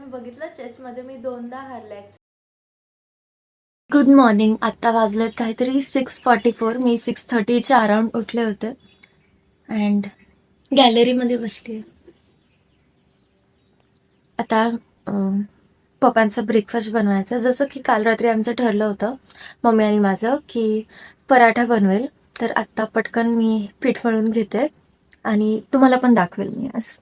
तुम्ही बघितलं चेसमध्ये मी 2दा हारले. Good morning. आता वाजलेत काहीतरी 6:44. मी 6:30च्या अराउंड उठले होते अँड गॅलरीमध्ये बसली. आता पप्पांचा ब्रेकफास्ट बनवायचा. जसं की काल रात्री आमचं ठरलं होतं मम्मी आणि माझं की पराठा बनवेल, तर आत्ता पटकन मी पीठ मळून घेते आणि तुम्हाला पण दाखवेल मी आज.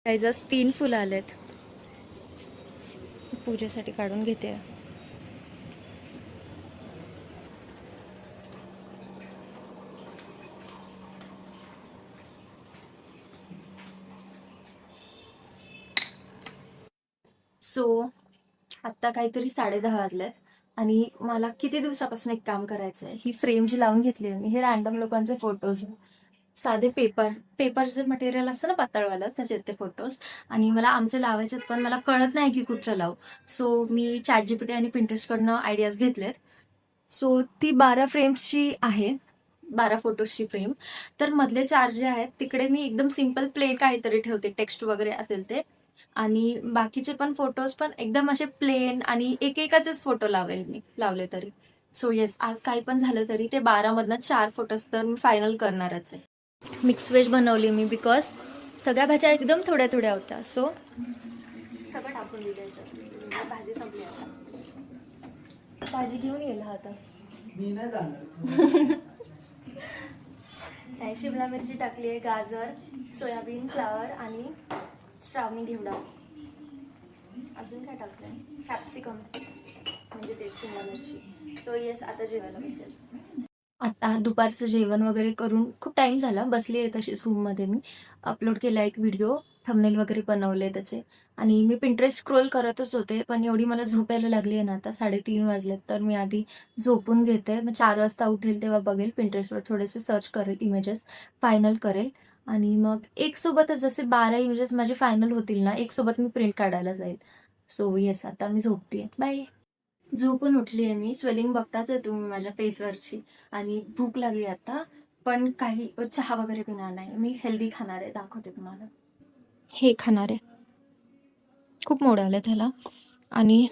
काही जस्ट 3 फुलं आलेत, पूजेसाठी काढून घेते. सो आत्ता काहीतरी 10:30 वाजलेत आणि मला किती दिवसापासून एक काम करायचं आहे. ही फ्रेम जी लावून घेतली आहे मी, हे रॅन्डम लोकांचे फोटोज, साधे पेपरचे मटेरियल असतं ना पातळवालं, त्याचे ते फोटोज. आणि मला आमचे लावायचे, पण मला कळत नाही की कुठलं लावू. सो मी ChatGPT आणि Pinterestकडनं आयडियाज घेतलेत. सो ती 12 फ्रेम्सची आहे, 12 फोटोजची फ्रेम. तर मधले 4 जे आहेत तिकडे मी एकदम सिम्पल प्ले काहीतरी ठेवते, टेक्स्ट वगैरे असेल ते. आणि बाकीचे पण फोटोज पण एकदम असे प्लेन आणि एकेकाचेच फोटो लावेल मी, लावले तरी. सो येस, आज काही पण झालं तरी ते 12 मधनं 4 फोटोज तर मी फायनल करणारच आहे. मिक्स व्हेज बनवली मी, बिकॉज सगळ्या भाज्या एकदम थोड्या थोड्या होत्या. सो सगळं टाकून दिलं. भाजी संपली आता. भाजी घेऊन येईल हा आता. शिमला मिरची टाकली आहे, गाजर, सोयाबीन, फ्लावर आणि श्रावणी घेवडा. अजून काय टाकलंय? कॅप्सिकम, म्हणजे ते शिमला मिरची. सो येस, आता जेवायला बसेल. आता दुपारचं जेवण वगैरे करून खूप टाइम झाला, बसली आहे तशीच रूममध्ये. मी अपलोड केला एक व्हिडिओ, थंबनेल वगैरे बनवले त्याचे. आणि मी Pinterest स्क्रोल करतच होते, पण एवढी मला झोप यायला लागली आहे ना, आता 3:30 वाजलेत. तर मी आधी झोपून घेते, मग 4 वाजता उठेल तेव्हा बघेल Pinterestवर थोडेसे सर्च करेल, इमेजेस फायनल करेल. आणि मग एक सोबतच जसे 12 इमेजेस माझे फायनल होतील ना, एक सोबत मी प्रिंट काढायला जाईल. सो येस, आता मी झोपते. बाय. झोपून उठली आहे मी. स्वेलिंग बघताच आहे तुम्ही माझ्या फेसवरची. आणि भूक लागली आता, पण काही चहा वगैरे पिणार नाही मी. हेल्दी खाणार आहे, दाखवते तुम्हाला. हे खाणार आहे, खूप मोड आलं त्याला. आणि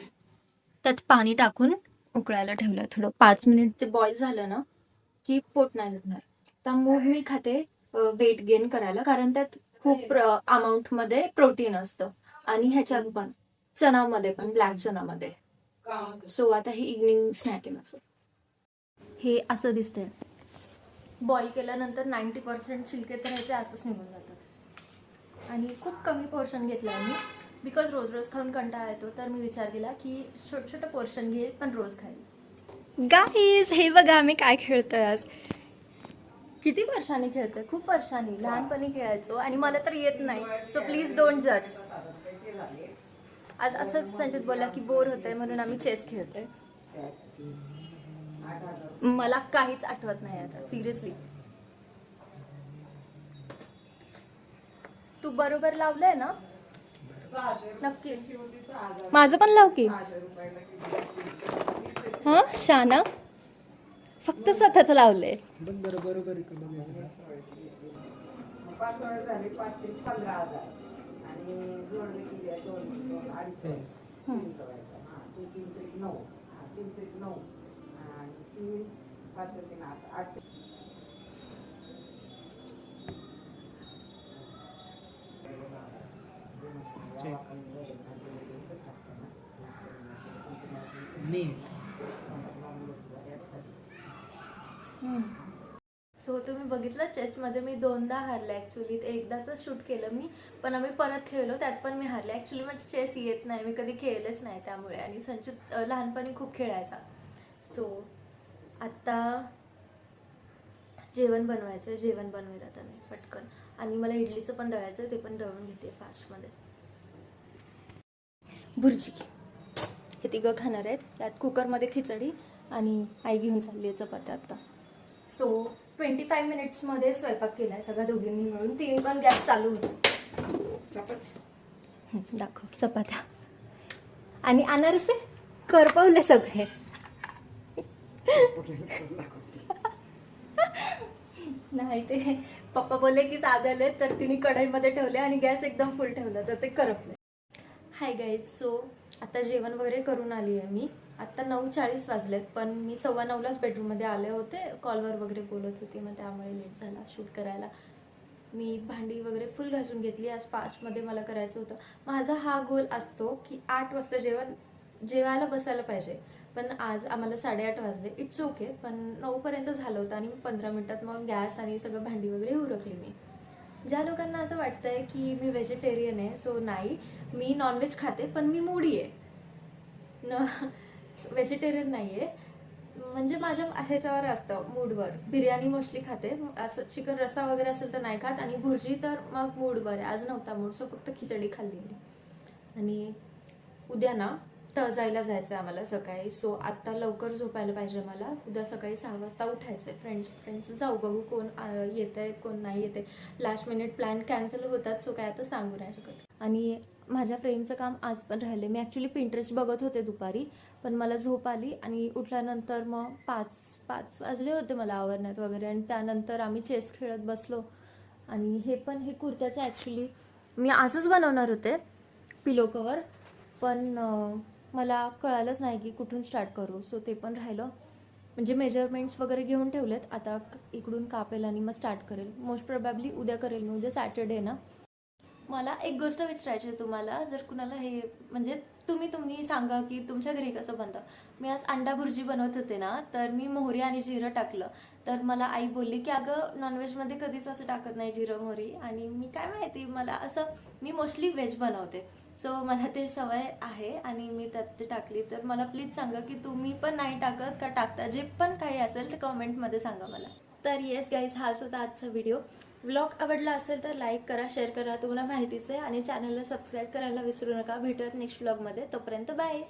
त्यात पाणी टाकून उकळायला ठेवलं थोडं. 5 मिनिट ते बॉईल झालं ना की पोट नाही दुखणार. तर मूग मी खाते वेट गेन करायला, कारण त्यात खूप अमाऊंटमध्ये प्रोटीन असतं. आणि ह्याच्यात पण चणामध्ये पण, ब्लॅक चणामध्ये. सो आता ही इव्हनिंग स्नॅक आहे माझं. हे असं दिसतंय. बॉईल केल्यानंतर 90% छिलके तर ह्याचे असंच निघून जातात. आणि खूप कमी पोर्शन घेतलं आहे मी, बिकॉज रोज रोज खाऊन कंटाळा येतो. तर मी विचार केला की छोटं छोटं पोर्शन घेईल, पण रोज खाईल. गाईज, हे बघा आम्ही काय खेळतोय आज. किती वर्षांनी खेळतोय, खूप वर्षांनी. लहानपणी खेळायचो आणि मला तर येत नाही. सो प्लीज डोंट जज. आज असंच संचित बोलला की बोर होतंय म्हणून आम्ही चेस खेळतोय. मला काहीच आठवत नाही आता सिरियसली. तू बरोबर लावलंय ना? नक्की. माझं पण लाव की. हा शाना फक्त स्वतःच लावलंय. बरोबर सो तुम्ही बघितलं चेसमध्ये मी 2दा हारले ऍक्च्युली. एकदाच शूट केलं मी, पण आम्ही परत खेळलो त्यात पण मी हारले. ऍक्च्युली मला चेस येत नाही, मी कधी खेळलेच नाही त्यामुळे. आणि संचित लहानपणी खूप खेळायचा. सो आता जेवण बनवायचं, जेवण बनवेल आता मी पटकन. आणि मला इडलीचं पण दळायचं, ते पण दळून घेते फास्टमध्ये. भुर्जी हे तिघं खाणार आहेत. त्यात कुकरमध्ये खिचडी आणि आई घेऊन चालली आहे चपात्या आता. सो 25 मिनिट्समध्ये स्वयंपाक केलाय सगळ्या दोघींनी मिळून. 3 पण गॅस चालू होते. दाखव चपात्या आणि अनारसे करपवले सगळे. नाही ते पप्पा बोलले की साधले तर तिने कढईमध्ये ठेवले आणि गॅस एकदम फुल ठेवला तर ते करपले. Hi guys. सो आता जेवण वगैरे करून आली आहे मी. आता 9:40 वाजलेत, पण मी 9:15लाच बेडरूममध्ये आले होते. कॉलवर वगैरे बोलत होते, मग त्यामुळे लेट झाला शूट करायला. मी भांडी वगैरे फुल घासून घेतली. आज फास्टमध्ये मला करायचं होतं. माझा हा गोल असतो की 8 वाजता जेवायला बसायला पाहिजे, पण आज आम्हाला 8:30 वाजले. इट्स ओके, पण 9 पर्यंत झालं होतं आणि 15 मिनिटात मग गॅस आणि सगळं भांडी वगैरे उरकली मी. ज्या लोकांना असं वाटतंय की मी व्हेजिटेरियन आहे, सो नाही, मी नॉनव्हेज खाते पण मी मूडी आहे व्हेजिटेरियन नाही आहे. म्हणजे माझ्या ह्याच्यावर असतं, मूडवर. बिर्याणी मोस्टली खाते, असं चिकन रस्सा वगैरे असेल तर नाही खात. आणि भुर्जी तर मग मूडवर आहे. आज नव्हता मूड, सो फक्त खिचडी खाल्ली मी. आणि उद्या ना तळजायला जायचं आहे आम्हाला सकाळी. सो आत्ता लवकर झोपायला पाहिजे मला. उद्या सकाळी 6 वाजता उठायचं आहे. फ्रेंड्स जाऊ, बघू कोण येत आहे कोण नाही येते. लास्ट मिनिट प्लॅन कॅन्सल होतात, सो काय आता सांगू नाही शकत. आणि माझ्या फ्रेमचं काम आज पण राहिले. मी ॲक्च्युली पिंटरेस्ट बघत होते दुपारी, पण मला झोप आली आणि उठल्यानंतर मग 5 वाजले होते मला आवरण्यात वगैरे. आणि त्यानंतर आम्ही चेस खेळत बसलो. आणि हे कुर्त्याचं ॲक्च्युली मी आजच बनवणार होते पिलो कवर, पण मला कळालंच नाही की कुठून स्टार्ट करू. सो ते पण राहिलं. म्हणजे मेजरमेंट्स वगैरे घेऊन ठेवलेत. आता इकडून कापेल आणि मग स्टार्ट करेल. मोस्ट प्रोबॅबली उद्या करेल मी. उद्या सॅटर्डे ना. मला एक गोष्ट विचारायची आहे तुम्हाला, जर कुणाला हे म्हणजे तुम्ही सांगा की तुमच्या घरी कसं बनतं. मी आज अंडा भुर्जी बनवत होते ना, तर मी मोहरी आणि जिरं टाकलं. तर मला आई बोलली की अगं नॉनव्हेजमध्ये कधीच असं टाकत नाही जिरं मोहरी. आणि मी काय माहिती, मला असं, मी मोस्टली व्हेज बनवते, सो मला ते सवय आहे आणि मी त्यात ते टाकली. तर मला प्लीज सांगा की तुम्ही पण नाही टाकत का टाकता. जे पण काही असेल ते कमेंटमध्ये सांगा मला. तर येस गाईज, हाच होता आजचा व्हिडिओ. व्लॉग आवडला असेल तर लाईक करा, शेअर करा, तुम्हाला माहितीच आहे. आणि चॅनलला सबस्क्राईब करायला विसरू नका. भेटूयात नेक्स्ट व्लॉगमध्ये. तोपर्यंत बाय.